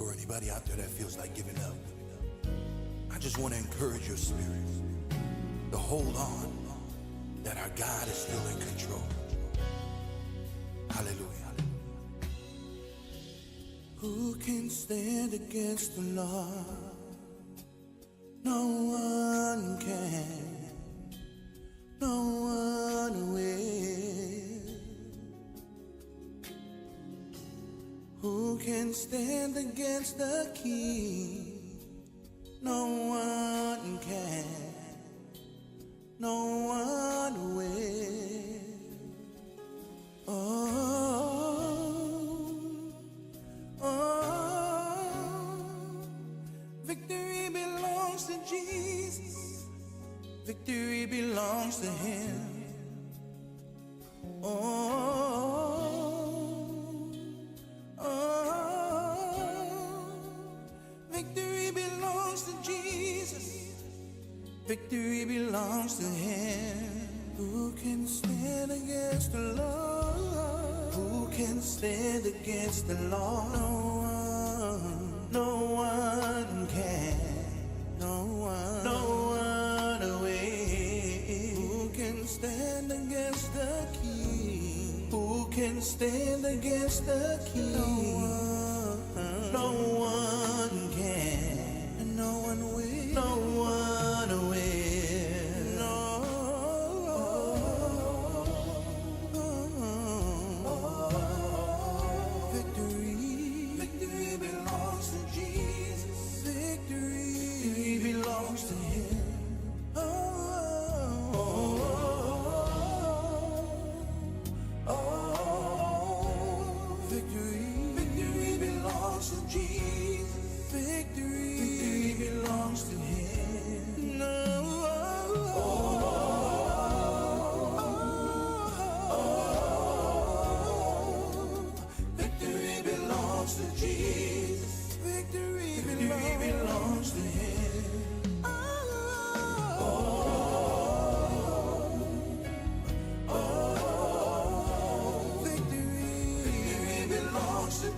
For anybody out there that feels like giving up, I just want to encourage your spirit to hold on, that our God is still in control. Hallelujah. Who can stand against the Lord? No one can. No one will. Who can stand against the King? No one can. No one will. Victory belongs to Jesus. Victory belongs to Him. Victory belongs to Jesus. Victory belongs to Him. Who can stand against the Lord? Who can stand against the Lord? No one. No one can. No one. No one will. Who can stand against the King? Who can stand against the King? No one. No one can. And no one will. No one will. Belongs to Him. Victory belongs to Jesus. Victory belongs to Him. Victory belongs to Jesus. Victory belongs to Him.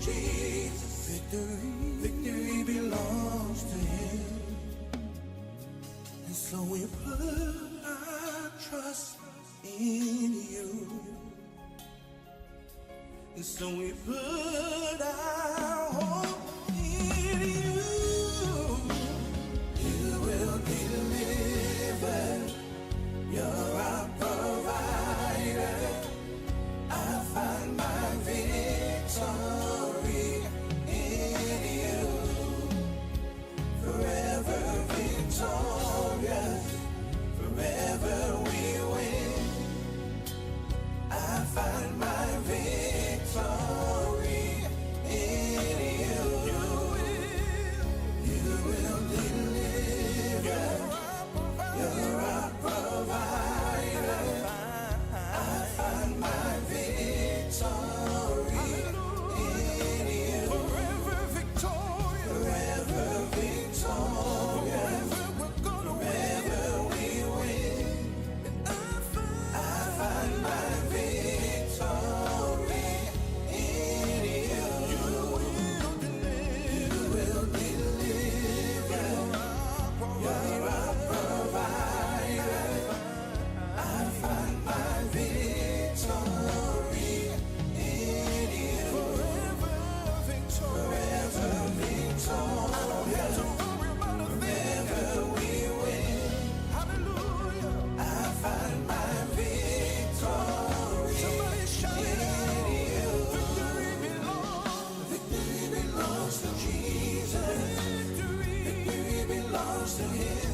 Jesus, victory belongs to Him. And so we put our trust in You. And so we put our hope in You. You will deliver. You're our provider. I find my victory in You. Forever victorious, forever we win. I find my victory in You. You will deliver. You're our provider. I find my victory in You. Forever victorious. Forever victorious. Forever we win. I find my victory in You. You will deliver. You're our provider. I find my victory in You. Forever victorious. I don't have to worry about a thing. Forever we win. Hallelujah. I find my victory. Somebody shout it out. You. Victory belongs to Jesus. Victory belongs to Him.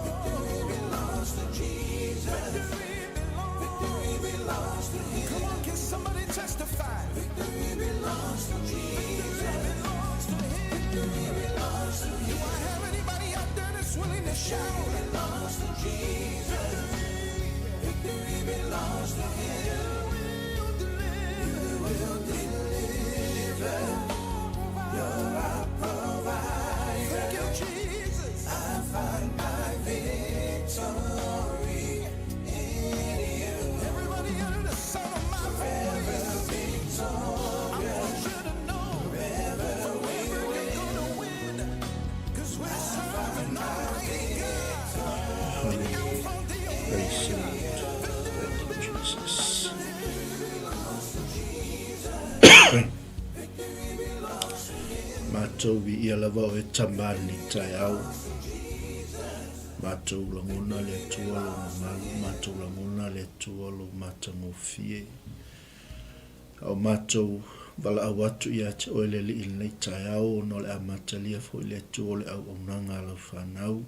Victory belongs to Jesus. Victory belongs to Him. Come on, can somebody testify? Victory belongs to Jesus. Victory belongs to Him. Do I have anybody out there that's willing to shout? Victory belongs to Jesus. Victory belongs to Him. You will deliver. You're our provider. Thank You, Jesus. I find my victory in You. Everybody under the sound of my voice. Forever victorious. I want you to know. Forever mātou vi ia lava o e tamali TAEAO. Mātou langona le atua lo mamalu, mātou langona le atua lo matangofie. Au mātou wala au atu ia te oele li il nei TAEAO no le amatalia fo le atua o le au aunanga lau whanau.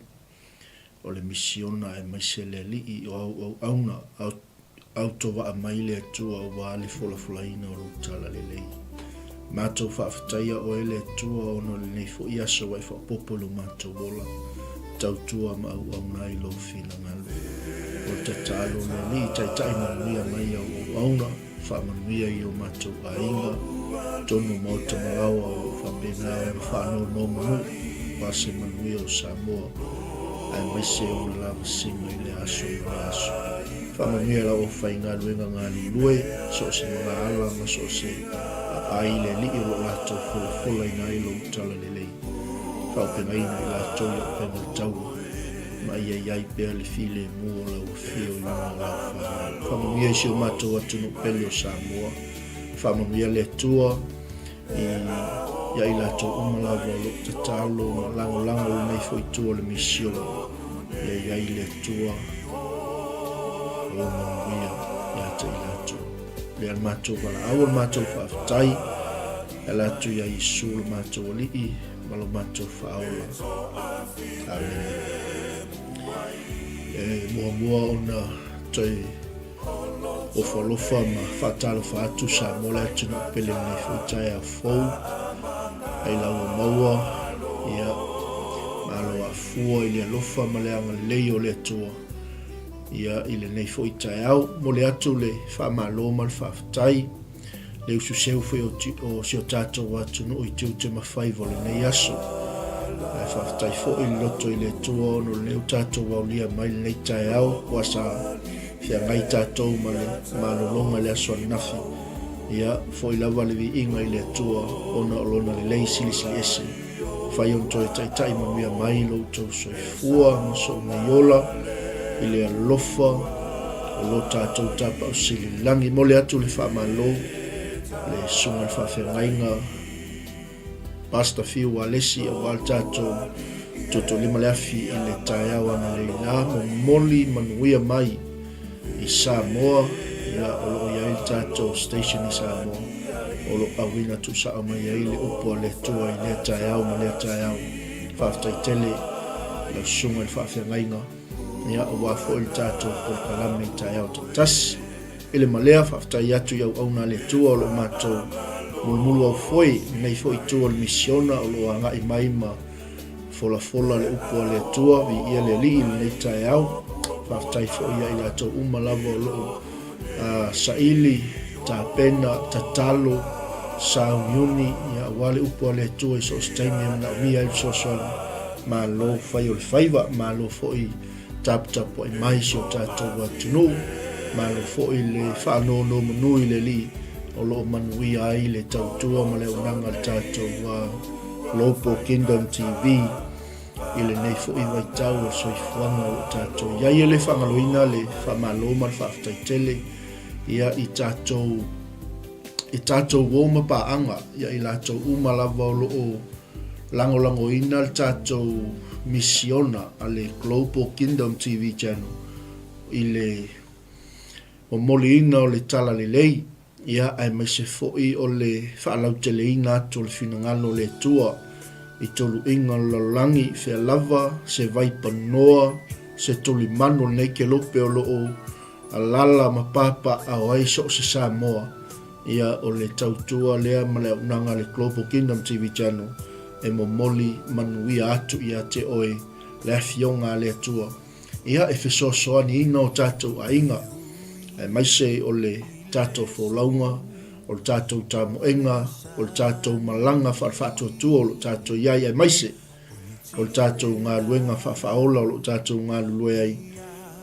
O le misiona e maise le li I o au auna au towa a mai le atua o wale fola fulaina o lutala le lei. Mātou whaafataia o ele atua o no le nei fo ia sa wai whapopolo mātou wola. Tautua ma au nai lo fina ngalu. O te talo le li tai manuia mai au auna, wha manuia I o mātou a inga, tonu mo te malawa o whapena o whanau no manu, wase manuia o Samoa, ai mai se o na lava singa I le aso I le aso. Wha manuia la o whainga luenga ngani lue, so se mga ala ma so se ai le li I lo lato fola I nai lo utala le lei. Pau pe ngai na la tau ya pe na tau mai ai pe le file mo la o fio na la fa mo ia si o mato atu no pele o Samoa fa mo ia le tua ya I la tau uma la lo te talo lango nei foi tua le mission ya le tua o mo ia ya te la tu le mato wala au mato fa tai la tu ya isul mato li malo macho faola. Amen. Mua ona toi o falofa ma fatalo fatu sa mola tino pele ni futai a fou. Ai la maua ia malo a fua ili alofa ma le anga leo le tua. Ia ili nei foi TAEAO mo le atu le fa malo mal fatai. Le usu seu foi o sio tato watu no I tiu te mawhai vole nei aso. Ai whaftai fo I loto I le tua no leo tato waulia mai nei TAEAO wasa fia ngai tato ma le manolonga le aso anafi. Ia fo I lava le vi inga I le tua ona olona le lei sili ese. Whai on toi tai mamia mai lo tau soi fua ma so ngaiola I le alofa o lo tato tapa o sili langi mo le atu le wha malo. Le sunga le whawhengainga pasta fiu wa lesi o wal tato toto lima le afi I le TAEAO ana le la mo moli manuia mai I Samoa ia o lo ia il tato station I Samoa o lo awina tu sa ama ia le upo le tua I le TAEAO ma le TAEAO whaftai tele le sunga le whawhengainga ia o wafo il tato o kalame TAEAO tas ele malea whaftai atu iau au na le tua o lo matou mulmulu au foi nei foi tua le misiona o lo anga I maima fola le upo le tua vi ia le li nei TAEAO whaftai foi ia I lato umalava o lo saili ta pena ta talo sa unioni ia wale upo le tua I so statement na mia I so ma lo fai o le faiva ma lo foi tap o I mai si o tato watu malo fo I le whano no manui le li o lo manui ai le tautua ma le unanga tato wa Lopo Kingdom TV I le nei fo I waitau o soifuanga o tato ia I le whangaloina le whamaloma le whaftaitele ia I tato woma paanga ia I lato umalava o lo o langoina le tato misiona a le Global Kingdom TV channel I le o moliina o le tala le lei ia ai mai se foi o le whaalauteleina atu le finangalo le tua I tolu inga lalangi fea lava se vai panoa se toli mano nei ke lope o loo a lala ma papa a ai so se Samoa ia o le tautua lea ma le unanga le Global Kingdom TV channel e mo moli manuia atu ia te oe le afionga le tua ia e fesosoa ni ina o tatou a inga mai se o le tatou folaunga o le tatou tamoenga o le tatou malanga whawhatotua o le tatou iai mai se o le tatou ngā luenga whawhaola o le tatou ngā lulue ai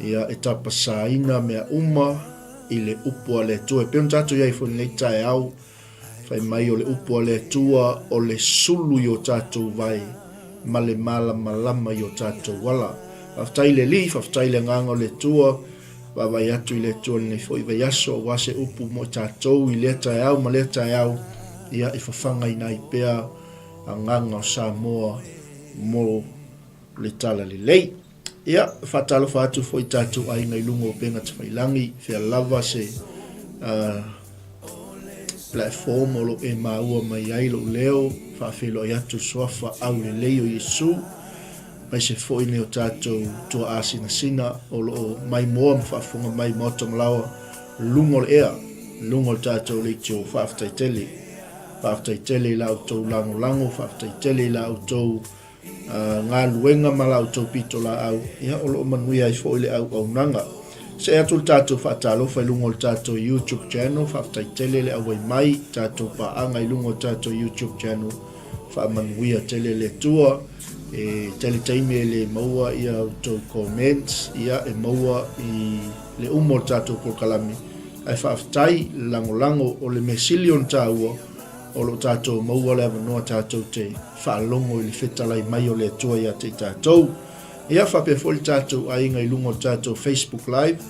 ia e tapasaina mea uma I le upua le tua e peon tatou iai fo nei TAEAO whai mai o le upua le tua o le sulu I o tatou vai ma le malama I o tatou wala whaftai le li whaftai le nganga o le tua vai atu I le tua nei fo I vai aso wase upu mo tatou I le TAEAO ma le TAEAO ia I whawhanga I nai pea anganga o Samoa mo le tala le lei. Ia, whatalofa atu fo I tātou ai ngai lungo o penga te whailangi, whia lava se platform o lo e maua mai ai lo leo, whawhelo i atu swafa au le lei o Yesu, mai se fo I ne o tātou tua asina sina, o lo mai moa mwhawhunga mai moto malawa, lungo le ea, lungo le tātou le tio whawhtaitele, whawhtaitele la o tau lango lango, whawhtaitele la o tau ngā luenga mala o tau pito la au, ia o lo manui ai fo ile au au nanga. Se atu le tātou whaatalofa I lungo le tātou YouTube channel, whawhtaitele le awai mai, tātou paanga I lungo le tātou YouTube channel, whaamanuia tele le tua, tele taime le maua ia o tau comments, ia e maua I le umo le tātou polkalami, ai whaaftai lango lango o le mesilion tāua, o lo tātou maua le avanoa tātou te whaalongo I le whetalai mai o le atua ia te tātou. Ia whape foli tātou a inga I lungo tātou Facebook Live,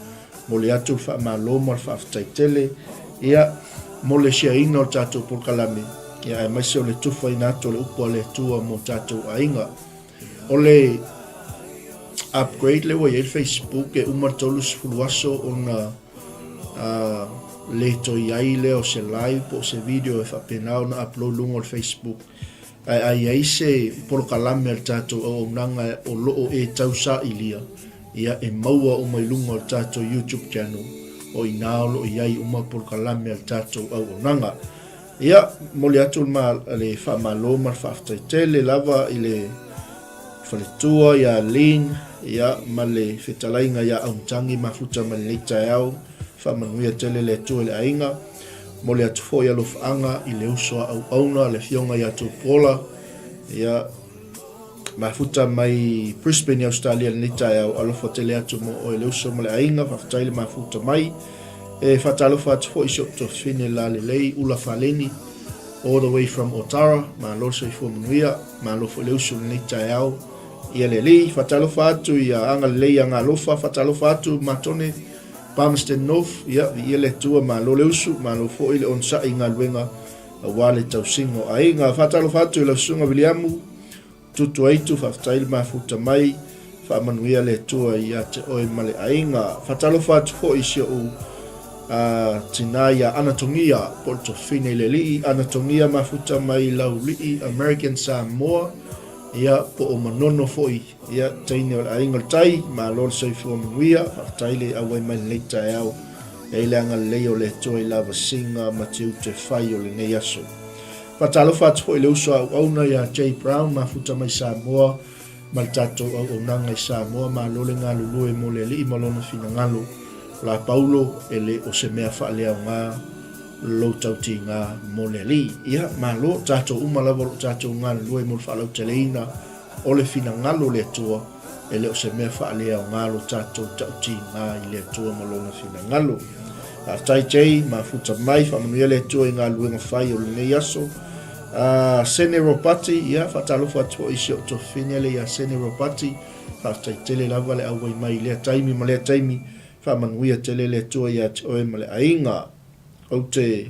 mo le atu whaamalo mo le whaaftaitele, ia mo le share ina o tātou polkalame, ia e maise o le tufa ina ato le upua le atua mo tātou a inga. O le upgrade le wai e Facebook e umartolu sifuluaso o na le to iai leo se live po se video e whapenao na upload lungo le Facebook. Ai se polokalame al tātou o nanga o loo e tausa ilia. Ia e maua o mai lungo al tātou YouTube channel o inaolo iai uma polokalame al tātou o nanga. Ia mole atu le whamalo ma whaftaitele lava I le whaletua ia lin ia ma le whetalainga ia auntangi mafuta ma le TAEAO whamanuia tele le tua le ainga, mo le atu fo ia lo whaanga I le usoa au auna le fionga ia tu pola, ia mafuta mai Brisbane Australia le TAEAO alofa tele atu mo o le usoa ma le ainga, whaftaile mafuta mai, e whatalofa atu fo iso to fine la le lei ula whaleni, all the way from Otara, ma loso I fuamanuia, ma lofo le usoa le TAEAO, ia le lei, whatalofa atu ia anga le lei anga alofa, whatalofa atu matone, Palmerston North, ia le tua ma lo le usu, ma lo fo ile on sa inga luenga a wale tau singo. A inga whatalo fatu I la sunga Williamu, tutu aitu whaftaile ma futa mai, whaamanuia le tua ia te oe male a inga. Whatalo fatu fo isio u tina ia anatomia, porto fine le lii, anatomia ma futa mai lau lii, American Samoa, ia po o manono foi ia taine o ainga tai ma lor sei fo manuia taile awai mai le TAEAO e le anga le o le toi lava singa ma tiu te fai o le nei aso patalo fat foi le uso au na ia J Brown ma futa mai Samoa ma tato o nanga I Samoa ma lo le ngalu lo e mo le li ma lona fina ngalu la Paulo e le o se mea FAALEAGAGA lo tauti nga mo le li ia ma lo tato umalawa lo tato nga lo e mo whalau teleina o le fina ngalo le atua e le o se mea FAALEAGAGA lo tato tauti nga I le atua ma lona fina ngalo a tai tei ma futa mai whamanuia le atua I nga luenga whai o le nei aso Seneropati ia whatalofa atua isi o to fine le ia Seneropati whatai tele lava le awai mai le taimi ma le taimi whamanuia tele le atua ia te oe ma le ainga o te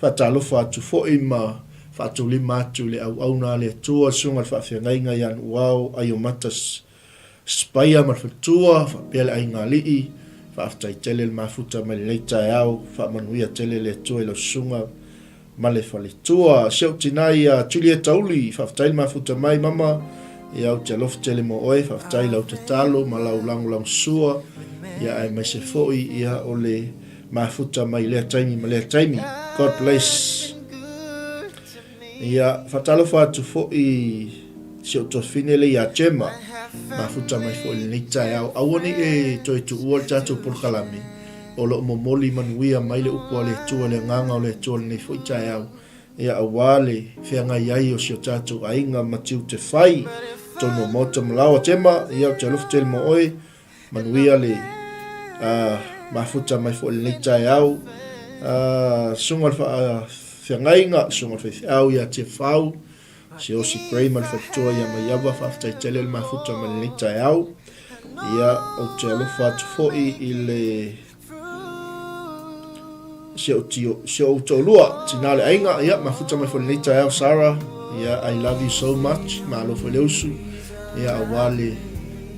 whatalofa atu fo'i ma whatulima atu le au na le tua sunga le whawhiangainga ian uau ai o matas spaia ma whatua whapele ai ngā lii whaftai tele le mafuta ma le TAEAO whamanuia tele le tua I lo sunga ma le whaletua seo tinai a tulia tauli whaftai le mafuta mai mama I au te alofa tele mo oe whaftai lau te talo ma lau lango sua ia ai mai se fo'i ia o le mafuta mai lea taimi ma lea taimi. God bless. Ia whatalofa atu fo'i si o tofine le ia Gemma mafuta mai fo'i le nei TAEAO. Awani e toi tu ua le tātou polkalame o lo momoli manuia mai le upua le tua le nganga o le tua le nei fo'i TAEAO. Ia awale whianga iai o si o tātou ainga matiu te whai tono mota malawa Gemma ia o te alofa tele mo oe manuia le mafuta mai fo le TAEAO sunga whangainga sunga whaiau ia te whau si o si grey mal whatua ia mai awa whaftai tele le mafuta mai le TAEAO ia o te alofa atu fo'i I le si o tolua tina le ainga ia mafuta mai fo le TAEAO Sarah ia I love you so much malofo le usu ia awale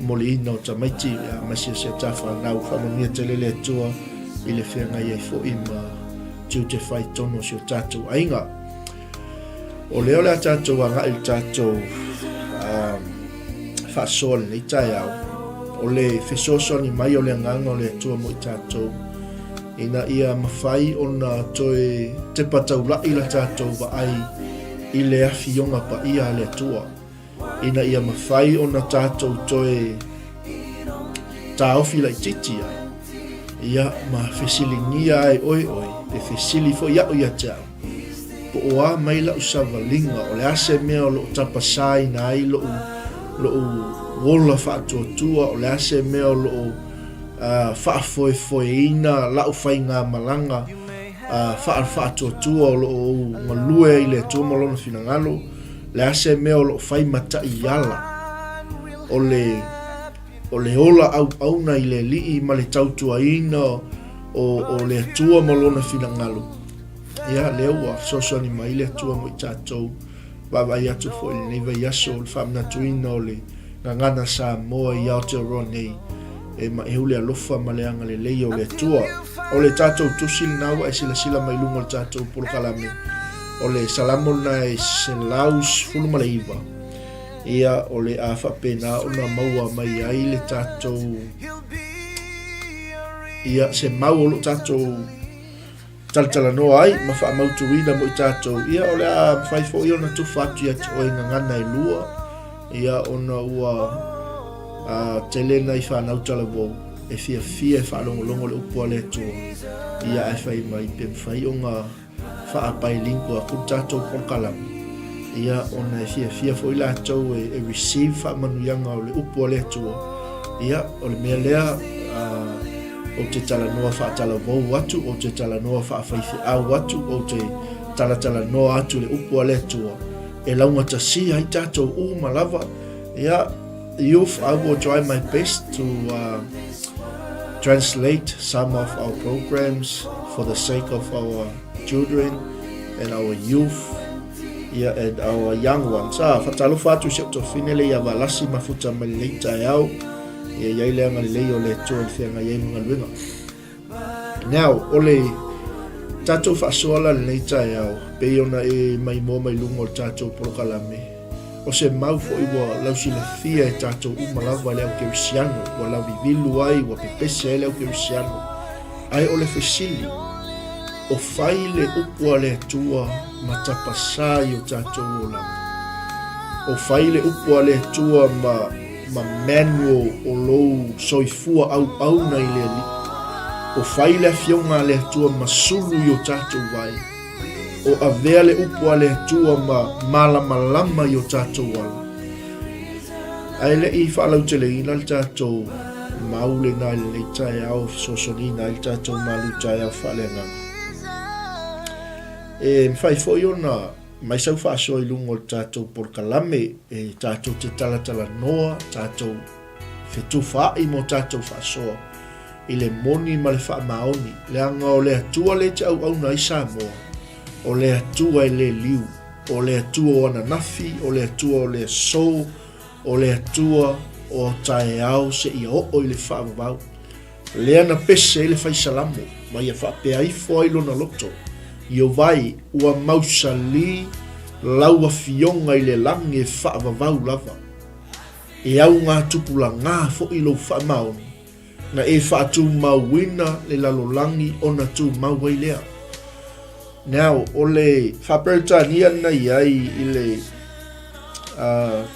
molina o tamaiti ia masi se tafa nau whamamia telele atua i le whenga iai fo ima 𝚟𝚑𝚎𝚘𝚡 si o tātou ainga o leo le a tātou anga i tātou whaasoa le TAEAO o le whesosoni mai o le nganga o le atua mo i tātou ina ia mawhai o na toe te patau lai la tātou wa ai i le awhionga pa ia le atua ina ia mawhai o na tātou toe tāofi lai titia ia ma whesilingia ai oi te whesili fo ia o ia tau po oa mai la usavalinga o le ase mea o loo tapasai na ai loo wola whaatuatua o le ase mea o loo whaafoefoeina lau whainga malanga whaatuatua o loo ngalue i le atua malona finangalo le ase mea o loo whaimata i ala o le ola au na i le lii ma le tautuaina o le atua malona finangalo ia leo wa sosoni mai le atua mo i tātou wawai atu fo i le vai aso o le whaamnatuina o le ngangana sa moa i Aotearoa nei e ma eule alofa ma le anga le lei o le atua o le tātou tusil nawa e sila mai lunga le tātou polokalame o le salamo na e se laus fulu ma le iwa ia o le a whapena o na maua mai ai le tātou ia se mau o le tātou tala noa ai ma wha mautuina mo i tātou ia o le a whaifo i ona tufatu atu o ngangana i lua ia ona ua telena i whanau tala wau e fia whalongolongo le upua le atua ia e whai mai pe mwhai o ngā whaapai lingua ku tātou porkalami ia ona e fia fo i la tau e receive whaamanuyanga o le upua le atua ia o le mea lea o te tala noa whaatala vau atu o te tala noa whaafaifi au atu o te tala noa atu le upua le atua e launga tasi ai tātou malava ia youth I will try my best to translate some of our programs for the sake of our children and our youth and our young ones. Fatalo fatu se to finele ya valasi mafuta mai TAEAO ia ia le anga le o le to le fenga ia mga luenga. Now ole tato fasoala le TAEAO pe ona e mai mo mai lungo tato prokalame o se mau fo iwa lausi le fia e tātou umalawa leo kerisiano wa lau vivilu ai wa pepese leo kerisiano ai o le fesili o fai le upua le atua ma tapasai o tātou ola o fai le upua le atua ma manual o lou soifua au na i le li o fai le afionga le atua ma sulu i o tātou vai o avea le upua le atua ma malama i o tātou wala. Ai le i whaalau te le ina le tātou maule na le TAEAO sosoni na le tātou malu TAEAO FAALEAGAGA. E mwhai fo i ona mai sau whaasoa i lungo le tātou porkalame e tātou te tala noa, tātou whetuwha i mo tātou whaasoa i le moni ma le wha maoni le anga o le atua le te au na i Samoa o le atua e le liu, o le atua o ananafi, o le atua o le so, o le atua o TAEAO se i o i le whaavavau. Le ana pese i le whaisalamo, ma ia whaapea i fwai lona loto. Io vai ua mausali laua fionga i le langi e whaavavau lava. E au ngā tupula ngā fo i lo whaamaoni, na e whaatu mauina le lalolangi o na tu mauai lea. Now, ole whaperitania na iai i le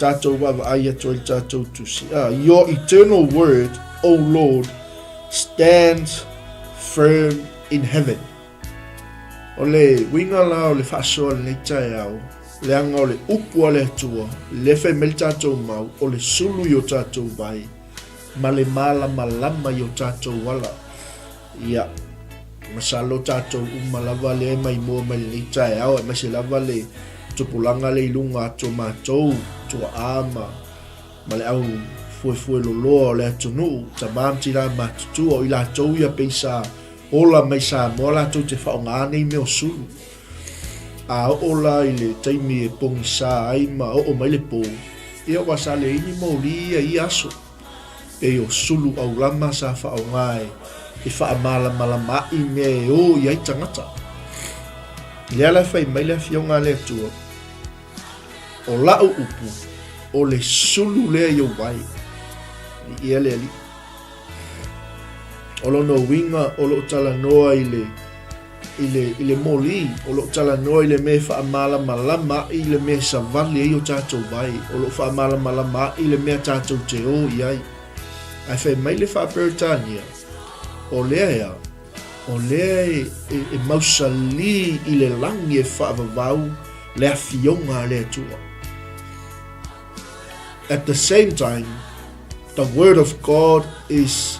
tātou wawa ai ato i tātou tusi. Your eternal word, O Lord, stands firm in heaven. Ole winga la ole whaasoa le TAEAO, le anga ole upua le atua, le whai mele tātou mau, ole sulu i o tātou vai, ma le malama i o tātou wala. Ia. Masalo tātou umalawa le mai mua mai le TAEAO e masi lava le tupulanga le ilunga ato mātou tua ama ma le au fue loloa o le atunu ta mamti la matutua o i lātou ia peisa ola mai sa moa lātou te whaonga nei meo sulu a ola i le taimi e pongi sa ai ma o mai le po ia wasa le ini mo li i aso e o sulu au lama sa fa o ngai e fa mala mai me o ia tangata le ala fai mai le fionga le tu o la upu o le sulu le yo wai ia le ali o lo no winga o lo tala noa ile moli o lo tala noa ile me fa mala malama ile me savali yo tato vai o lo fa mala malama ile me tato te o ia ai fai mai le fa pertania o lea e mausali ile langi e fa vau le afionga le tua. At the same time, the word of God is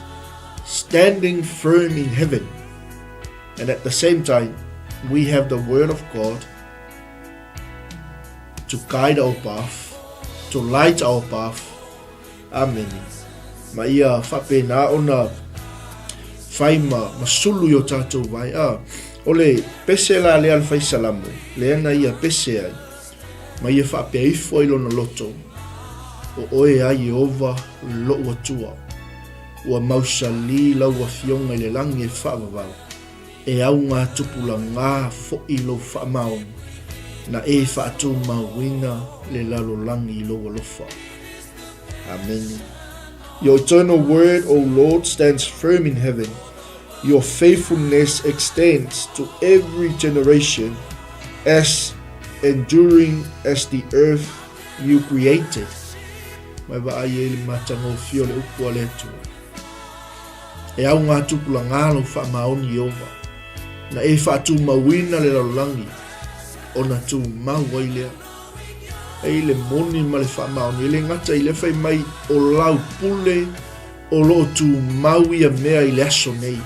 standing firm in heaven. And at the same time, we have the word of God to guide our path, to light our path. Amen. Ma ia whapena ona whaima masulu yo tātou vai. Ole pese la le al whai salamu, le ana ia pese ai. Ma ia whapea ifo ilo na loto. O oe ai ova lo ua tua. Ua mausali lau wa fionga le langi e whaavavau. E au ngā tupula ngā fo ilo whaamaon. Na e whaatu mawina le lalo langi ilo walofa. Amen. Your eternal word, O Lord, stands firm in heaven. Your faithfulness extends to every generation, as enduring as the earth you created. Mai wa ai ele matango fio le upu ale tu. E au ngā tupula ngālo wha maoni ova. Na e wha tu mawina le laulangi. O na tu mawai lea. E le moni ma le wha maoni. E le ngata i le whai mai o lau pule o lo tu maui a mea i le aso nei.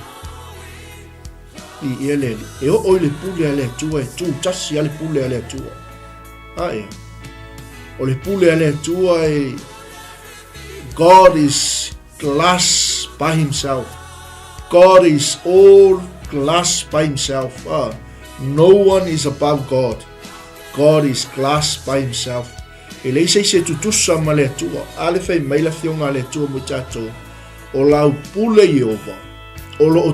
I ele e o le pule ale tua e tu tasi ale pule ale tua. Ae. O le pule ale tua e God is glass by himself. God is all glass by himself. No one is above God. God is glass by himself. E lei se tutusa ma le tua. Ale fai mai la fionga le tua mo tato. O lau pule Yehova. O lo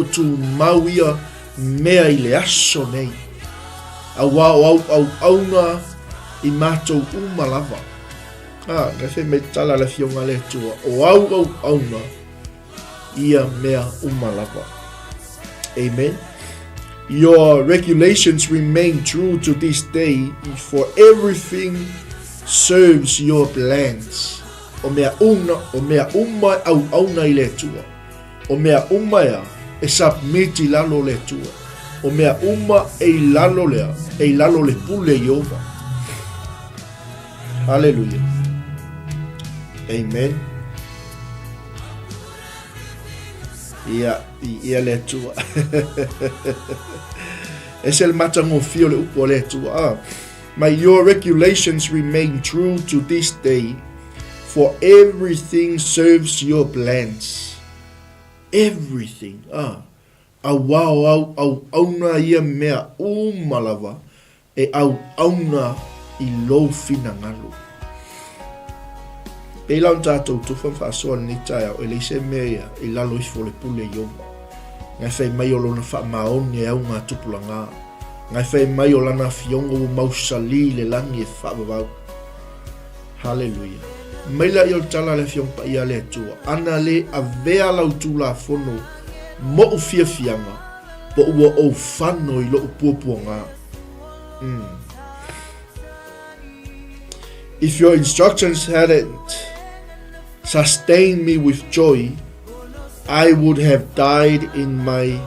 tu mau ia mea i le aso nei. Au na i matou umalava. Ngai fai mai tala le fionga le tua. O au na ia mea umalava. Amen. Your regulations remain true to this day, for everything serves your plans. O mea uma au na i le tua. O mea uma ea e submiti lalo le tua. O mea uma e lalo le pule Yehova. Hallelujah. Amen. Ia le tua. Es el matango fio le upo le tua. May your regulations remain true to this day, for everything serves your plans. Everything. Au na ia mea umalava e au na i lo fina ngalo. Pe lau tātou tuwha whaasoa ni TAEAO e leise mea i lalo i fole pule Yehova. Ngai whai mai o lona wha maoni e au ngā tupula ngā. Ngai whai mai o lana fiongo o mausali le langi e whaavavau. Hallelujah. Maila i o tala le fiongpa ia le tua. Ana le a vea lau tūla fono mo u fia fianga. Po ua o whano i lo u puapua ngā. If your instructions hadn't sustained me with joy, I would have died in my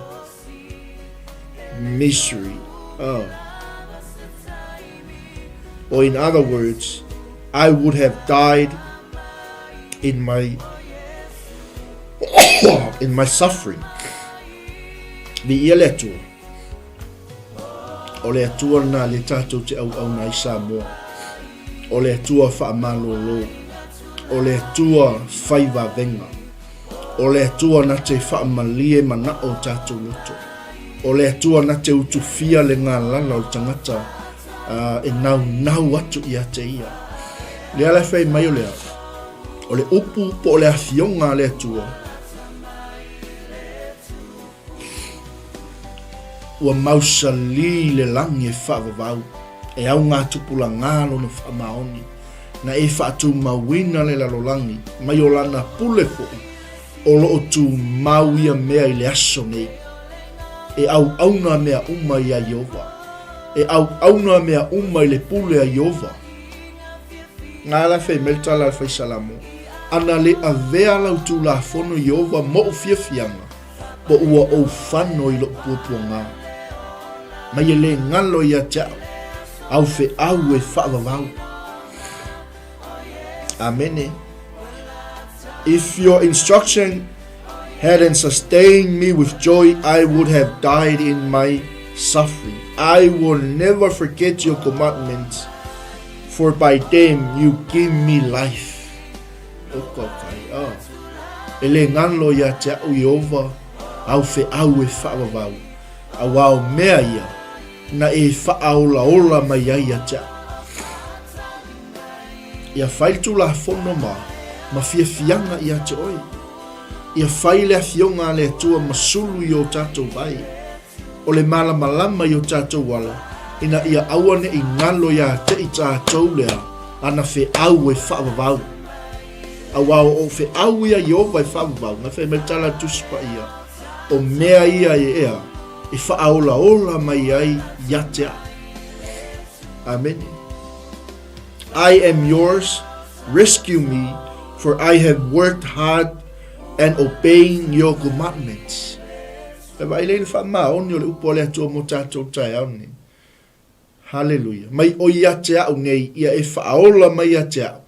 misery. Or in other words, I would have died in my suffering. Ni ia le atua. O le atua na le tātou te au na i Samoa. O le atua whaamalolo. O le atua whaiva venga. O le atua na te whaamalie mana o tātou loto. o le atua na te utufia le ngalala o tangata e nau atu ia te ia. Le ala fai mai o lea. O le upu po le afionga le atua. Ua mausali le langi e whaavavau. E au ngā tupula ngālo na whaamaoni. Na e whaatu mawina le lalolangi. Mai o lana pule fōi. O lo o tu mauia mea i le aso nei. E au auna mea uma i a Iova. E au auna mea uma i le pule a Iova. Ngā la fei melta la fei salamo. Ana le avea lau tu la fono Iova mo o fiafianga. Po ua o whano i lo puapua ngā. Mai e le ngalo i a tau. Au fe au e whaavavau. Amen. If your instruction hadn't sustained me with joy, I would have died in my suffering. I will never forget your commandments, for by them you give me life. Ele ngalo ya te au Iova, au fe au e whaavavau. Au au mea ia, na e whaaola ola mai ai a te au. Ia whailtu la fono ma fiafianga i a te oi. Ia whaile a fionga le atua masulu i o tātou vai. O le malamalama i o tātou wala. Ina ia awane i ngalo ia te i tātou lea. Ana fe au e whaavavau. Awao o fe au ia Iova e whaavavau. Nga fe metala tuspa ia. O mea ia e ea. I whaaola ola mai ai ia te a. Amen. I am yours. Rescue me, for I have worked hard and obeying your commandments. E vai le fa maoni o le upo le atua mo tātou TAEAO ni. Hallelujah. Mai o ia te au nei, ia e whaaola mai ia te au.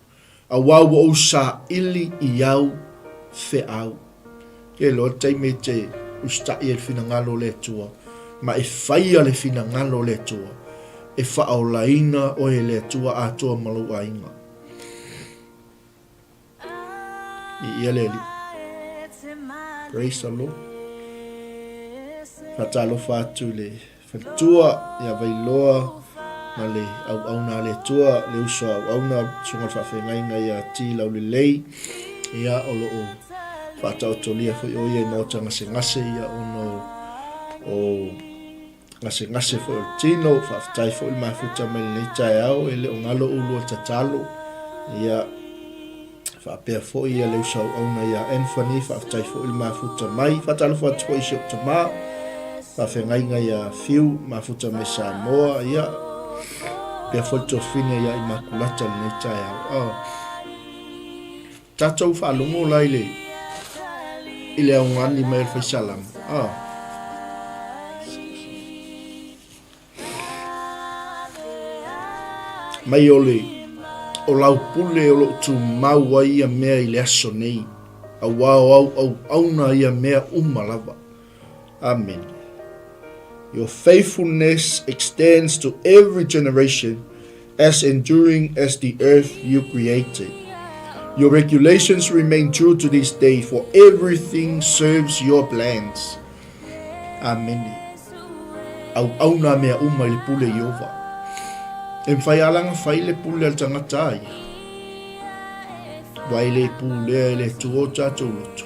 A wau o sa ili i au fe au. Ke lo te me te usta i e fina ngalo le atua. Ma e whaia le fina ngalo le atua. E whaola ina o e le atua atua malu a inga. Ia leli. Praise the Lord. Fatalo fatu le fatua ia vailoa ma le au na le tua le uso au na sunga fafengai ngai ia ti lau le lei ia o lo fatao tolia foi o ia no tanga se ngase ia ono o ngase foi o tino fatai foi mafuta me le TAEAO ele o ngalo ulu tatalo ia fa pe fo ia le usau ona ia enfani fa tai fo il mafuta mai fa talo fo tpo isho tama fa fengai nga ia fiu mafuta me Samoa ia pe fo to fine ia imakulata le TAEAO tatou fa lungo laile ile un ani mai fa salam mai ole o lau pule o lo tu maua ia mea i le aso nei. A wao au na ia mea umalava. Amen. Your faithfulness extends to every generation, as enduring as the earth you created. Your regulations remain true to this day, for everything serves your plans. Amen. Au na mea uma i le pule Iova. E mwhai alanga whai le pule al tangata ia. Wai le pule le tuo tātou loto.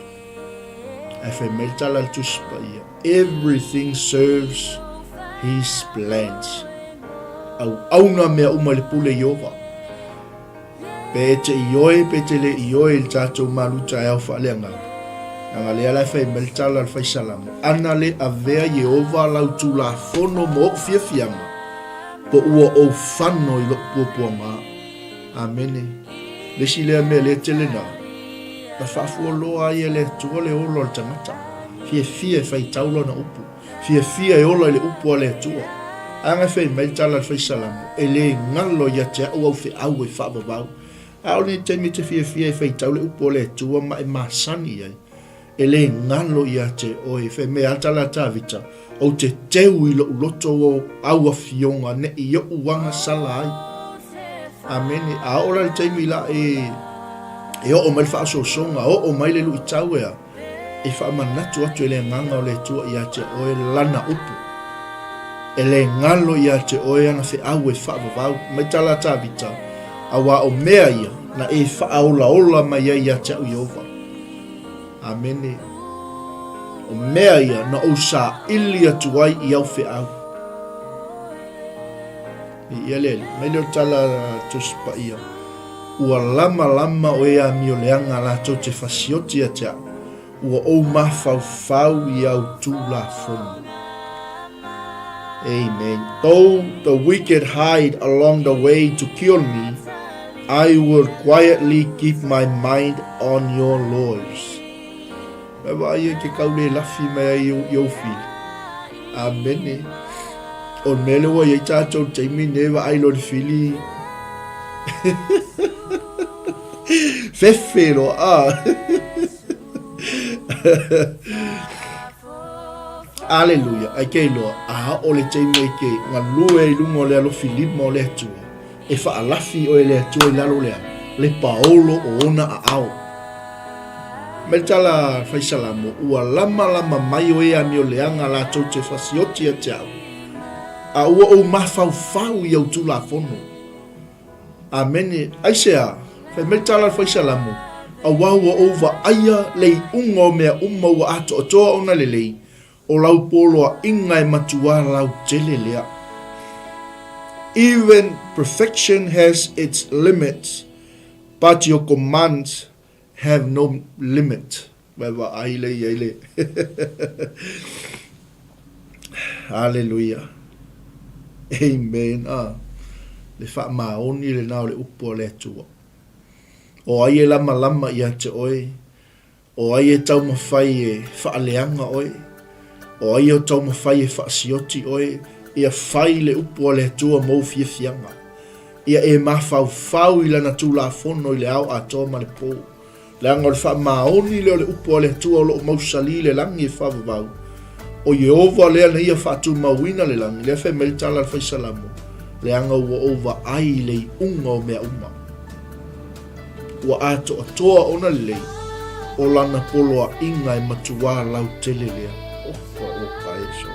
E whai meltala al tuspa ia. Everything serves his plans. Au na mea uma le pule Iova. Pe te ioe, pe te le ioe il tātou malu TAEAO whaaleanga. Nanga lea lai whai meltala al whai salamo. Ana le avea Iova lau tu la fono mo fiafianga. Po ua o whano i lo puapua ngā. Amene. Le si lea mea le tele nā. Na whafua loa ia le tua le olo al tangata. Fia whai taulo na upu. Fia e ola le upu a le tua. Anga whai mai tala whai salamo. E le ngalo ia te au whi au e whaababau. Ao ne te me te fia e whai tau le upu a le tua ma e masani ai. E le ngalo ia te oe whai mea atala tāvita. O te teu i lo loto o aua fionga ne i o uanga sala ai. Amene. A ora le teimi la e o mai wha so songa o mai le lui tau ea. e whaamanatu atu e le nganga o le tua ia te oe lana upu. E le ngalo ia te oe ana whi au e whaavavau, mai tala tāwita, a wā o mea ia, na e whaaola ola mai ia te au Iova. Amene. O mea ia, na o sa ili atu ai i au whi au. I ia lele, mai leo tala tuspa ia. Ua lama o ea mio leanga la tau te whasioti a te au. Ua o mawhau i au tū la whonu. Amen. Though the wicked hide along the way to kill me, I will quietly keep my mind on your laws. Baba ia ke kaule lafi mai i feel. Amen. O mele wa ia tātou teimi newa ai lo fili. Fefero Hallelujah. Ai ke loa a o le teimi ke nga lue i lungo le alo filima o le atua. E wha alafi o le atua i lalo lea. Le paolo o ona a ao. Me tala faisalamo ua lama mai o ea mi o leanga la tau te whasioti a te au. A ua o mawhau i au tu la fono. Amene. Aisea. Me tala faisalamo. A waua ova aia lei unga o mea umma ua ato atoa ona lelei. O lau poloa inga e matua lau tele lea. Even perfection has its limits, but your commands have no limit. Baba aile. Hallelujah. Amen. Le wha maoni le nao le upo le atua. O aie lama ia te oe. O aie tau mawhai e whaaleanga oe. O aie o tau mawhai e whaasioti oe. Ia whai le upo le atua mou fianga. Ia e mawhau i lana tū la fono i le au atoa ma le pō. Le anga o le wha maoni le o le upo le atua o lo mausali le langi e whavavau. O Yehova lea na ia whaatu mawina le langi. Lea whai meritala le whaisalamu. Le anga ua ova ai le unga o mea uma. Ua ato atoa ona lei. O lana poloa inga e matua lau tele lea. Opa e so.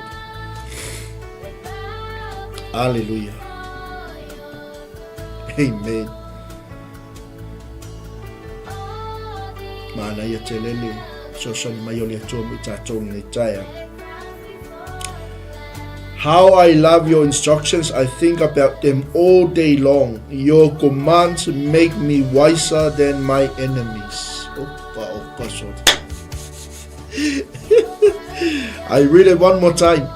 Hallelujah. Amen. Mana ia te lele. Sosani mai o le atua mi tātou ni taia. How I love your instructions, I think about them all day long. Your commands make me wiser than my enemies. Opa, sorry. I read it one more time.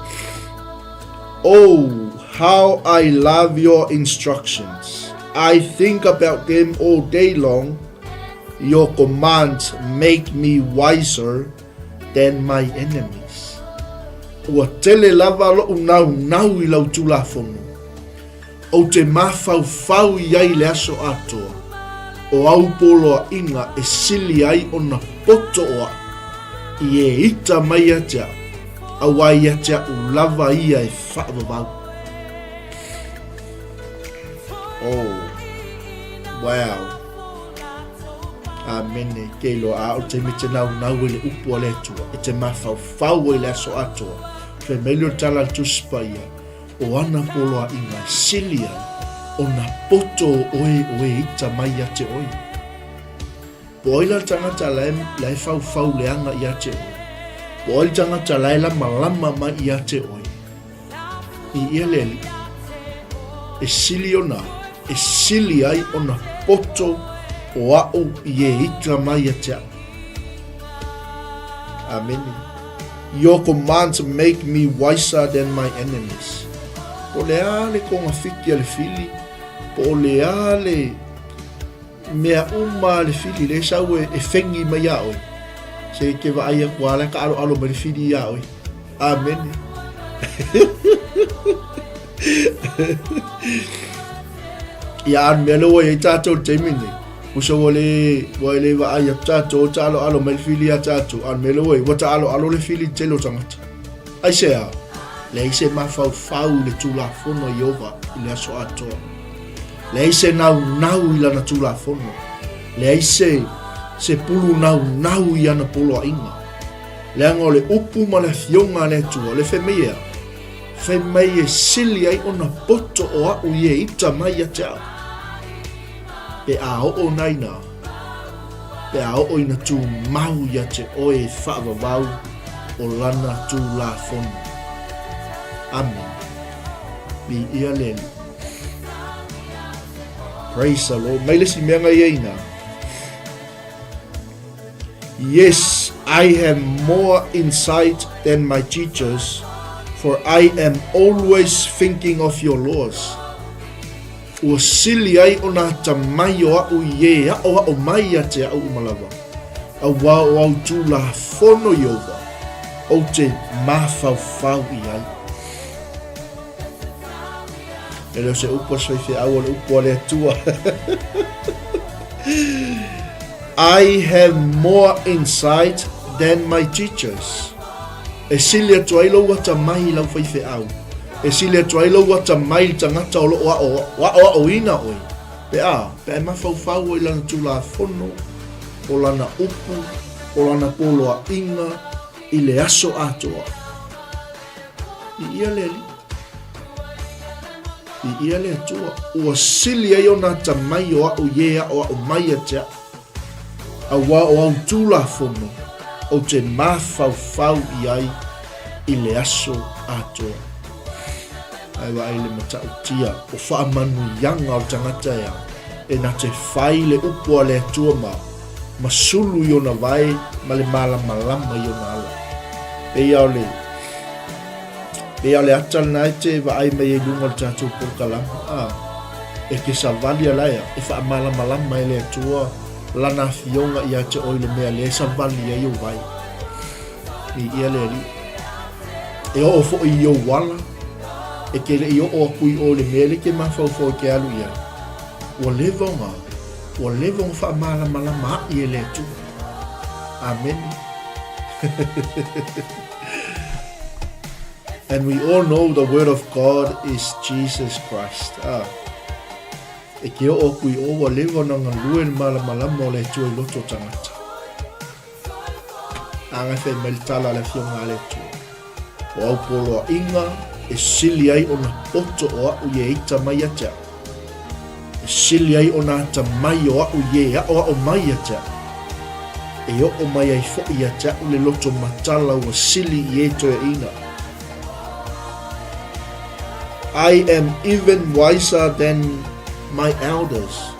Oh, how I love your instructions. I think about them all day long. Your commands make me wiser than my enemies. Ua tele lava lo nau i lau tula fono. O te mawhau iai le aso atoa. O au poloa inga e sili ai o na poto oa. I e ita mai atea. Awai atea u lava ia e whaavavau. Oh, wow. Amene, keilo a o te mite nau ele upu ale atua. E te mawhau ele aso atoa. Fe melio tala tuspa ia. O ana poloa inga silia. O na poto oe ita mai ate oi. Po oila tangata lai fau leanga i ate oi. Po oila tangata lai lama mai i ate oi. I ia leli. E sili ona. E sili ai o na poto o au i e ita mai ate au. Amen. Your commands make me wiser than my enemies. Po le ale konga fiki ale fili. Po le ale mea uma le fili le sau e fengi mai a oi. Se ke wa aia kuala ka alo mai fili a oi. Amen. Ia an mea loa e tātou teimine. Uso wale wa aia tātou ta alo mai fili a tātou. An mea loa e wata alo le fili telo tangata. Ai se a. Le ise mawhau le tula fono Iova i le aso atoa. Le ise nau i lana tula fono. Le ise se pulu nau i ana polo a inga. Leanga o le upu ma le fionga le tua, le whemea. Whemea e sili ai o na poto o au ye ita mai a te au. Pe a o naina. Pe a o ina tu mau ya te oe whaavavau o lana tu la fono. Amen. Bi ia leli. Praise the Lord. Mai lesi mea ngai eina. Yes, I have more insight than my teachers, for I am always thinking of your laws. Ua sili ai o nā tamai o au ie a o mai a te au umalawa. A wā o au tū la fono iova o te mawhauwhau i ai. E leo se upo swaife au le upo le atua. I have more insight than my teachers. E sili atu ai lau wata mai lau whaife au. E sili atu ai lau wata mai tangata o lo o ina oi. Pe e mawhauwhau i lana tū la fono, o lana upu, o lana poloa inga, i le aso atoa. I ia leli. I ia le atua. Ua sili ai o nā tamai o au yea o au mai a tea. A wā o au tūla fono o te mawhauwhau i ai i le aso atoa. Ai wa ai le matau tia o whaamanu yanga o tangata ea e na te whai le upua le atua ma sulu i ona vai ma le malama i ona ala. E ia le atal na te wa ai mai e lunga le tātou porkalama. E ke sa vali alaya e wha malama i le atua lana fionga i ate oile mea le sa vali ai o vai. I ia le li. E o fo i o wala. E ke le i o kui o le mea le ke mawhau ke alu ia. Ua levonga wha malama i e le tu. Amen. And we all know the word of God is Jesus Christ. E ke o kui o wa lewa na ngā lue ni malama o le tu i loto tangata. Anga whai melitala le fionga le tu. O au polo a inga e sili ai o na poto o au ye ita mai a tea. E sili ai o na ta mai o au ye a o mai a tea. E o mai ai fo i a tea le loto matala o sili i e to e ina. I am even wiser than my elders,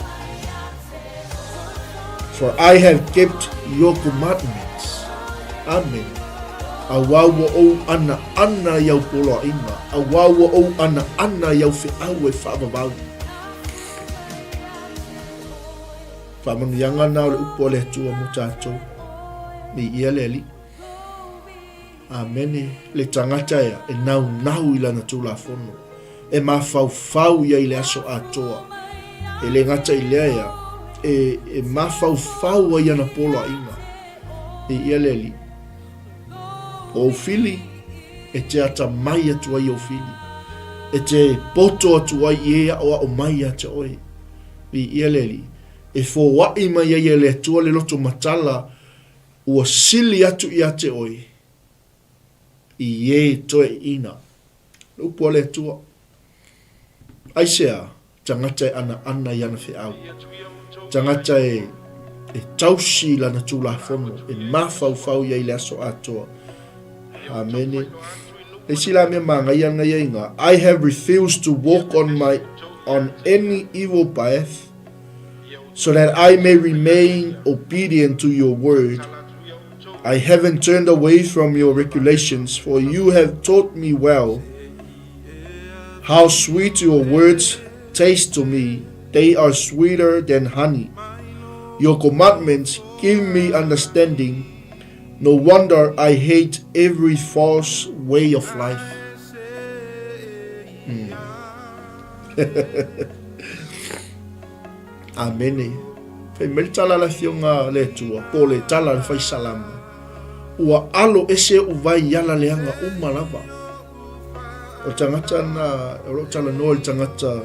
for I have kept your commandments. Amen. A wawa o ana yau polo ima. A wawa o ana yau fi awe whaavavau. Whamanu yanga nao le upo le tua mo tātou. Mi ia le li. Amen. Le tangata ea e nau i lana tū la fono. E mawhauwhau ia i le aso atoa. E le ngata i lea ia. E mawhauwhau ia na polo a inga. E ia le li. O fili, e te ata mai atu ai o fili. E te poto atu ai ea o mai ata oi. I ia le li. E fo wai mai ai le atua le loto matala ua sili atu i ate oi. I e toe ina. Lupua le atua. Aisea, tangata e ana i ana whi au. Tangata e tausi lana tūla fono. E mawhauwhau ia i le aso atoa. Amen. E sila me manga ia ngai inga. I have refused to walk on any evil path, so that I may remain obedient to your word. I haven't turned away from your regulations, for you have taught me well. How sweet your words taste to me. They are sweeter than honey. Your commandments give me understanding. No wonder I hate every false way of life. Amen. Fai melitala la fionga le tua. Po le tala le fai salama. Ua alo ese uvai yala leanga umalava. O tangata na, o lo tala noa il tangata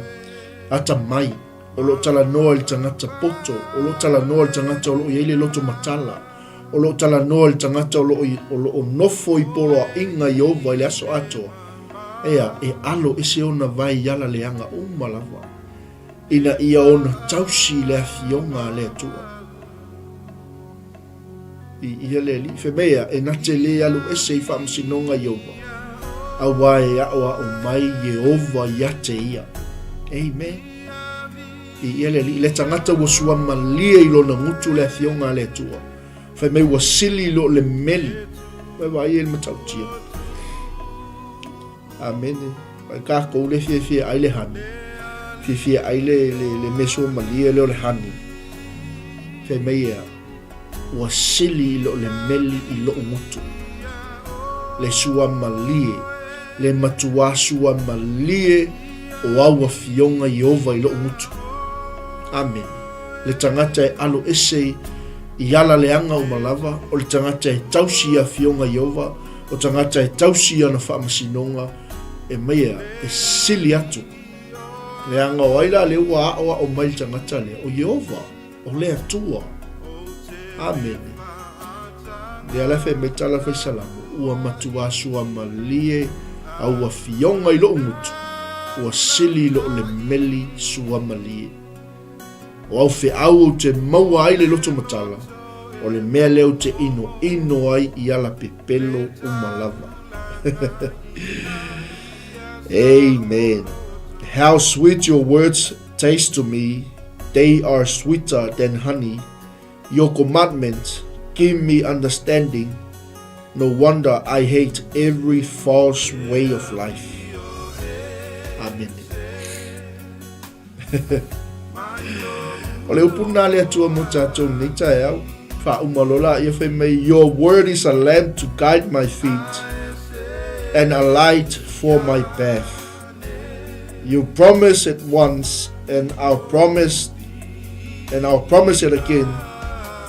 ata mai. O lo tala noa il tangata poto. O lo tala noa il tangata o lo iele loto matala. o lo tala noa le tangata o lo nofo i polo a inga i ova i le aso atoa. Ea, e alo ese ona vai yala le anga umalawa. Ina ia ona tausi le afionga le atua. Ia le li, whemea, e nate le alu ese i whamsinonga i ova. Awa e awa o mai Yehova ia te ia. Amen. Ia le li, le tangata wa sua malia i lona ngutu le afionga le atua. Whemea wa sili lo le meli. Wewa ia le matautia. Amen. Ka ko le fie ai le hani. Fie ai le meso malia le hani. Whemea wa sili lo le meli i lo ngutu. Le sua malie, le matua sua malie o awa fionga Yehova i lo ngutu. Amen. Le tangata e alo ese i ala le anga o malawa, o le tangata e tausi a fionga Yehova, o tangata e tausi ana whaamasinonga, e mea e sili atu. Le anga o aila le ua awa o mai tangata le, o Yehova, o le atua. Amen. Le alafe me tala fai salamu, ua matua sua malie, a ua fionga i lo ngutu, ua sili lo le meli sua malie. O au fe au te maua ai le loto matala, o le mea leo te ino ai i ala pepelo umalawa. Amen. How sweet your words taste to me, they are sweeter than honey. Your commandments give me understanding. No wonder I hate every false way of life. Amen. O le upuna le atua mo tātou nei TAEAO. Wha umalola ia whai mai, your word is a lamp to guide my feet and a light for my path. You promise it once and I'll promise it again.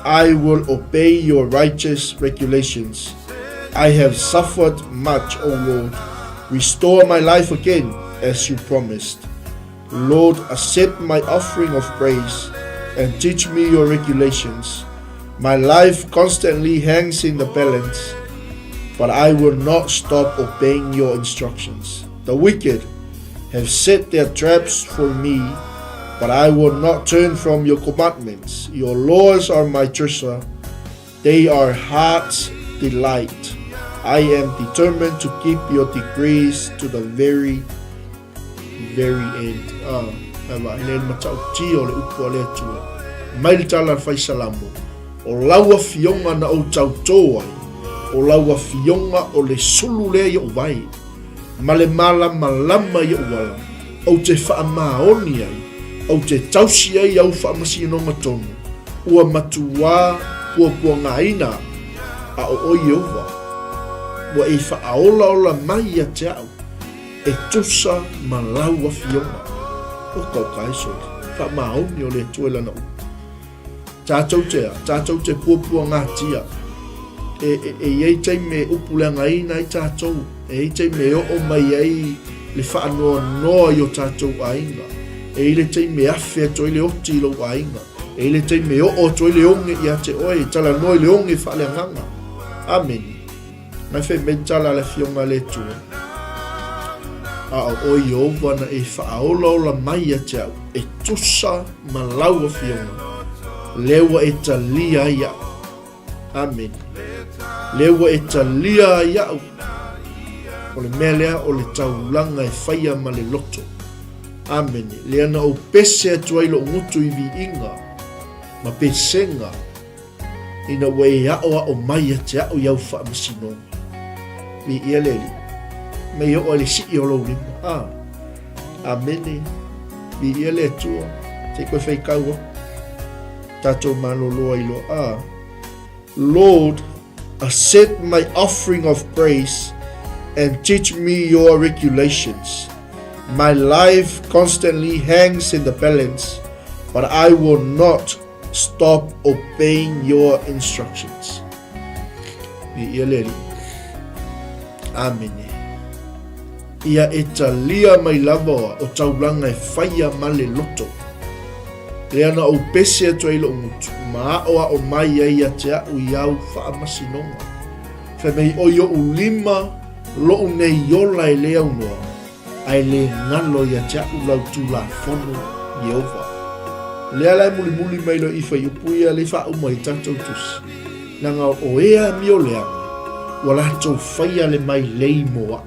I will obey your righteous regulations. I have suffered much, O Lord. Restore my life again as you promised. Lord, accept my offering of praise and teach me your regulations. My life constantly hangs in the balance, but I will not stop obeying your instructions. The wicked have set their traps for me, but I will not turn from your commandments. Your laws are my treasure. They are heart's delight. I am determined to keep your decrees to the very end. Ele matau tio le upo le atua. Mai le tala fai salamu. O laua fionga na o tau toa. O laua fionga o le sulu lea i o vai. Ma le malama i o wala. O te wha maoni ai. O te tausi ai au wha masinonga tonu. Ua matua pua ngā ina. A o Yehova. Wa e wha aola mai a te au. E tusa ma laua fionga. O kau kai soi. Wha maoni o le tuela na u. Tātou te pua ngā tia. E iei tei me upulanga ina i tātou. E tei me o mai ai le wha noa i o tātou ainga. E le tei me awhia toi le oti lo ainga. E le tei me o toi le onge i a te oe. Tala noi le onge wha le nganga. Amen. Nai whai me tala le fionga le tua. A o Yehova na e wha aola mai a te au. E tusa ma laua fionga. Lewa e talia ia. Amen. Lewa e talia ia. O le mea lea o le taulanga e whaia ma le loto. Amen. Lea na o pese atu ai lo ngutu i vi inga. Ma pesenga. Ina wei aoa o mai a te au iau wha masino. Mi ia leli. Me i o le si i o lo lima. Amen. Mi ia le atua. Te koe whai kaua. Tato maloloa ilo Lord, accept my offering of praise and teach me your regulations. My life constantly hangs in the balance, but I will not stop obeying your instructions. Amen. Ia etalia mai lava o taulanga e whaia ma le loto. Lea na o pese atu ai lo ngutu. Ma o mai ai ate au iau wha masinonga. Whamei o yo ulima lo unei yola e lea unua. Ai le ngalo i ate au lau tula fono Yehova. Lea lai muli mai lo ifa yupuia le wha umai tatou tusi. Nanga o ea mio leanga. Wala tau whaia le mai lei moa.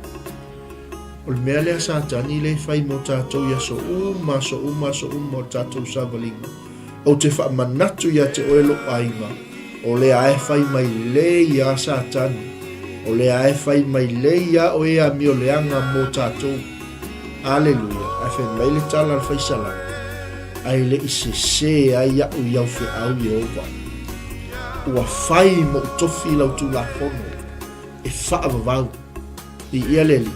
O le mea lea Satani le whai mo tātou ia so uma o tātou savalinga. O te wha manatu ia te oelo ainga. O le ae whai mai le ia Satani. O le ae whai mai le ia o ea mio leanga mo tātou. Aleluia. Ai whai mai le tala le whai salanga. Ai le ise se ai au iau whi au Yehova. Ua whai mo tofi lau tu la fono. E wha avavau. I ia leli.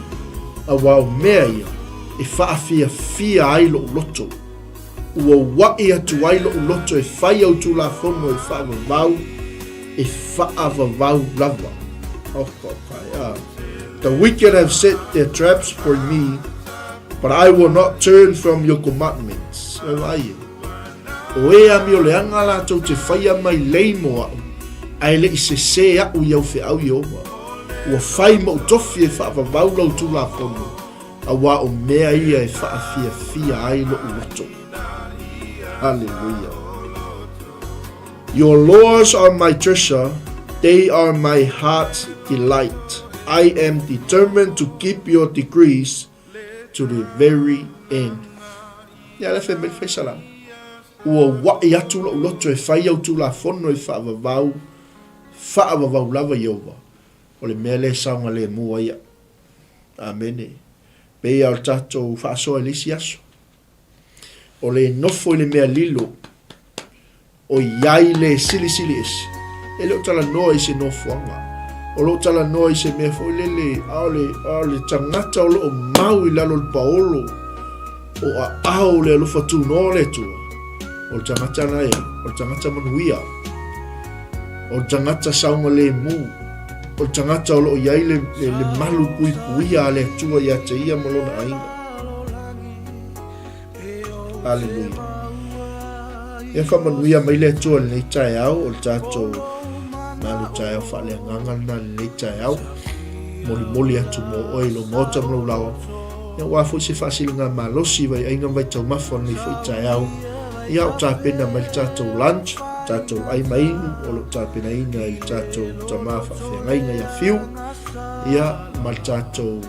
A wao mea ia. E wha fia ai lo loto. Ua wai atu ai lo loto e whai au tu la fono e wha avavau. E wha avavau lava. The wicked have set their traps for me, but I will not turn from your commandments. O ea mi o leanga la tau te whaia mai leimo au. Ai le i se au iau whi au Yehova. Ua whai mo tofi e whaavavau lau tu la fono. A wā o mea ia e whaafia ai lo uloto. Hallelujah. Your laws are my treasure. They are my heart's delight. I am determined to keep your decrees to the very end. Ya le fai fai salam. Ua wai atu lo loto e whai au tu la fono e whaavavau lava Yehova. O le mea le saunga le mua ia. Amene. Pei al tatou whaasoa lisi aso. O le nofo le mea lilo. O iai le sili esi. E leo tala noa i se nofo anga. O lo tala noa i se mea fo lele. Ao le tangata o lo o mau i lalo le paolo. O a ao le alofa tu no le tua. O le tangata na ea. O le tangata manuia. O le tangata saunga le mu. O le tangata o lo iai le malu puia le tua ia te ia malona ainga. Hallelujah. E whamanuia mai le tua le TAEAO o le tātou malu TAEAO FAALEAGAGA na le TAEAO. Moli atu mo oilo mota mlo lawa. Ia wafo se whasilinga malosi vai ainga vai tau mawhana i fo i TAEAO. Ia o tāpena mai tātou lunch. Tātou ai mai o lo tāpena inga i tātou tamafa whengainga ia whiu. Ia mal tātou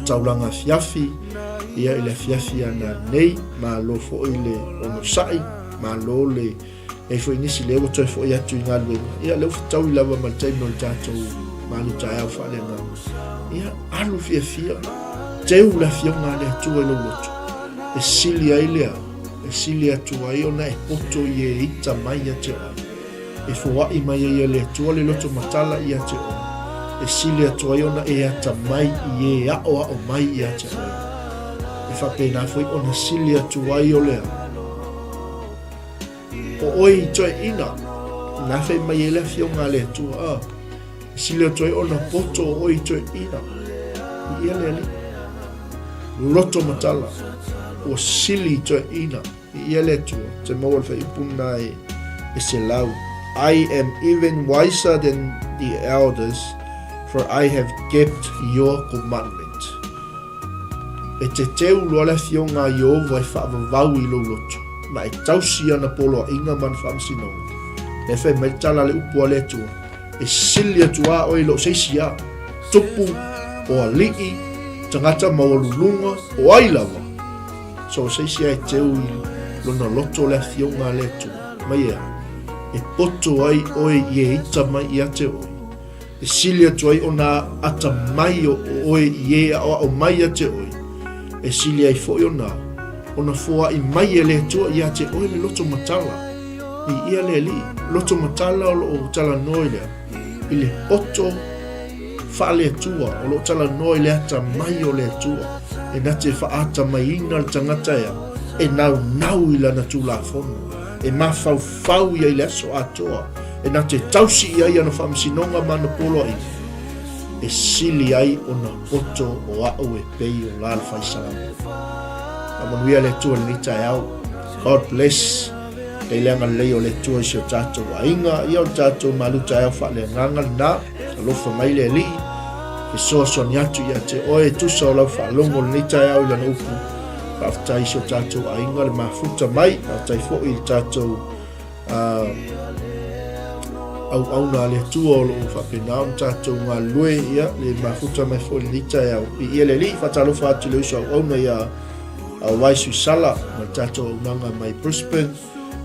taulanga fiafi. Ia ile fiafi ana nei ma lo fo ile ono sai ma lo le e fo inisi le o toi fo ia tu inga le ia le tau lava mal tai no tātou malu TAEAO FAALEAGAGA. Ia alu fiafia teu la fionga le tu e lo loto. E sili ai lea. E sili atu ai ona e poto i e ita mai a te o. E fua i mai e le tua le loto matala i a te o. E sili atu ai ona e ata mai i e ao mai i a te o. E whapena fui ona sili atu ai o lea. O oi toi ina. Na whai mai e le fionga le tua. E sili atu ai ona poto o oi toi ina. I e le ali. Loto matala. O sili toi ina i ele tua te maua le whaipuna e se lau. I am even wiser than the elders, for I have kept your commandment. E te teu loa le fionga i ovo e whaavavau i lo loto, ma e tausi ana polo a inga man whaamsinonga. E whai mai tala le upua le tua, e sili atua o i lo seisia, tupu o a lii, tangata maululunga o ailawa. So seisia e teu i lona loto le fionga le tua, mai ea. E poto ai oe i e ita mai i ate oe. E sili atu ai ona ata mai o oe i e o mai ate oe. E sili ai foi ona foa i mai e le tua i ate oe le loto matala. I ia le li, loto matala o tala noi lea. I le poto wha le tua, o lo tala noi le ata mai o le tua. E nate wha ata mai ina le tangata ea. E nau i lana tu la fono. E mawhau ia i le aso atoa. E nā te tausi ia ana whamsinonga mana polo ai. E sili ai o na poto o au e pei o lāla whaisalama. A manuia le tua le ni TAEAO. God bless. Kailangan leo le tua si o tātou ainga, ia o tātou malu tai au whaaleagaga na, alofa mai le li, ke soasoani atu ia te oe tusa o lau whaalongo le ni tai au lana upu, whaafatai si o tātou ainga le mafuta mai, whaafatai fo'i le tātou au auna le tua o lo whapena o tātou ngā lue ia, le mafuta mai fo'i le ni tai au, i ia le li, whatalofa atu le uso au auna ia au waisu sala, ma tātou aunanga mai Brisbane,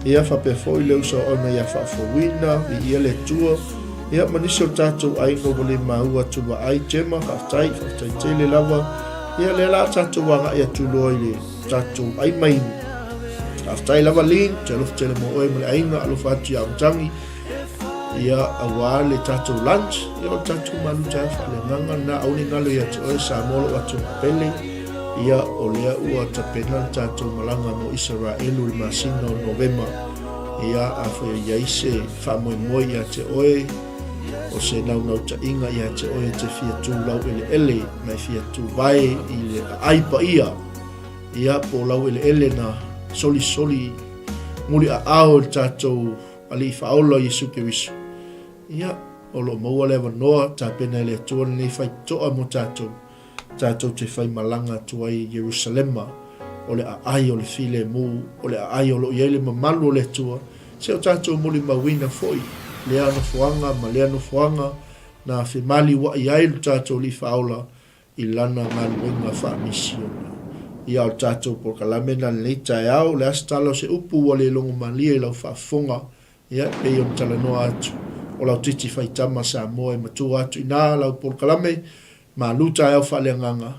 ia whape foi leu sa ona ia whaafowina i ia le tua ia manisi o tātou aingo wale maua tuwa ai tema whaftai tele lawa ia le la tātou wanga ia tuloa i le tātou ai maini whaftai lawa lin te alofa tele mo oe mele ainga alofa atu ia utangi ia awa le tātou lunch ia o tātou malu tai whale nganga na auni ngalo ia te oe sa molo atu pele ia o lea ua tapena tātou malanga mo Israelu le masina o Novema ia a whai iaise whamoemoe ia te oe o se nau tainga ia te oe te fia tū lau ele mai fia tū vai i le aipa ia po lau ele na soli muli a ao le tātou ali whaola Yesu Kirisu ia o lo maua lewa noa tapena le tuana nei whai toa mo tātou te whai malanga tuai Jerusalema o le ai o le file mu o le ai o lo iele mamalu o le tua se o tātou muli mawina foi le ano fuanga ma le ano fuanga na whimali wa iai lo tātou li whaola i lana ngā luenga wha misiona ia o tātou por kalamena le TAEAO le astalo se upu o le longo malia i lau whaafonga ia e on talanoa atu o lau titi whaitama sa moe matua atu ina lau por kalame ma luta au whaaleagaga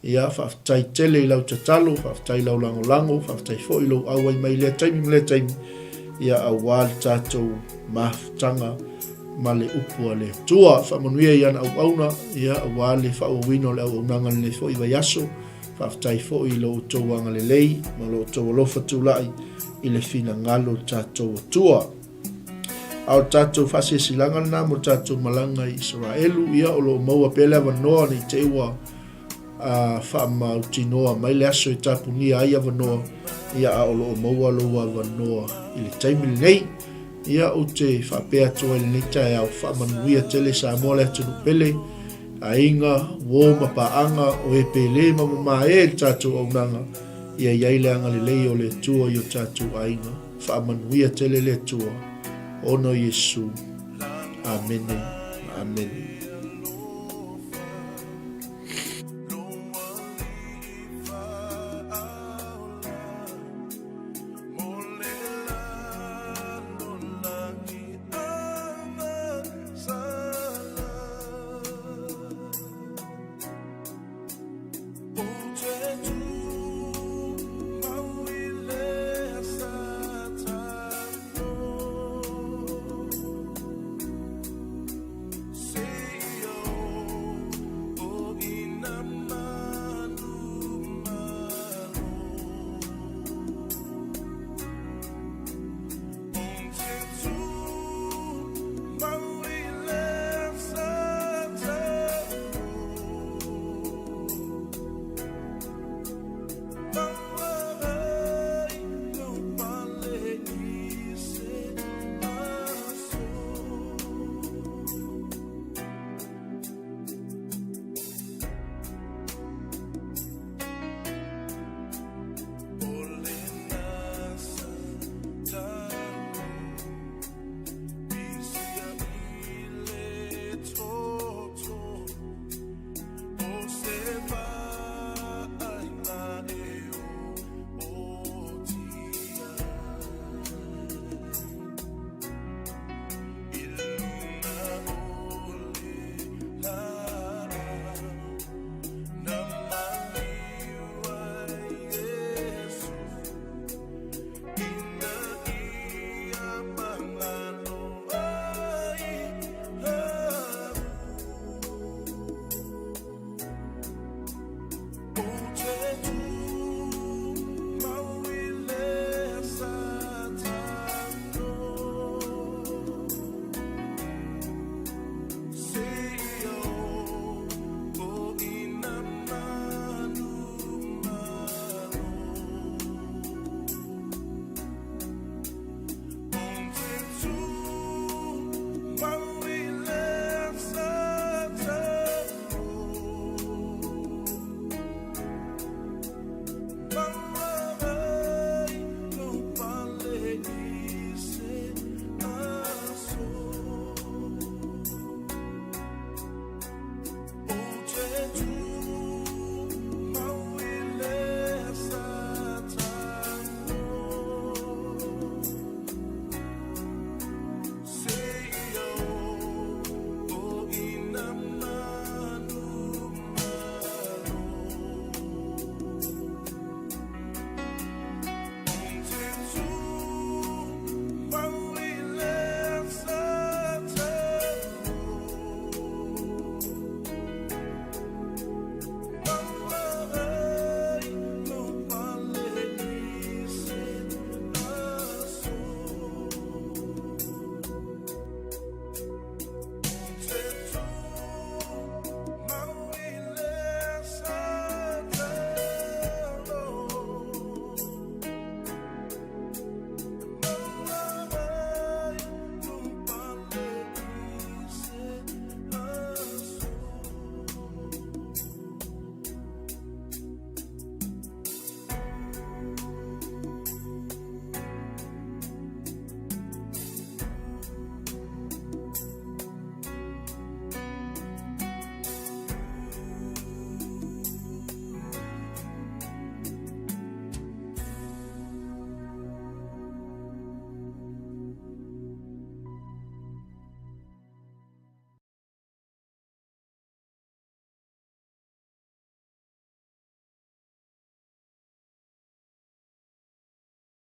ia whaafatai tele i lau tatalo whaafatai lau langolango whaafatai fo'i lau au ai mai lea taimi ia au wā le tātou mafutanga ma le upua le tua whamanuia i ana au auna ia au wā le whaauawina o le au aunanga le fo'i vai aso whaafatai fo'i lau tauanga le lei ma lau tau alofa tūlai i le fina ngalo tātou tua au tātou whasisilanga na mo tātou malanga i Israelu ia o lo maua pele wanoa ni te ua whaamau tinoa mai le aso i tāpunia ai wanoa ia a o lo maua loa wanoa i le taimili nei ia o te whapea toa le nita e au whaamanuia tele sa moa le atunu pele a inga wō mapaanga o e pele mamama e tātou au nanga ia iai le anga le lei o le tua i o tātou a inga whaamanuia tele le tua ono Yesu. Amen. Amen.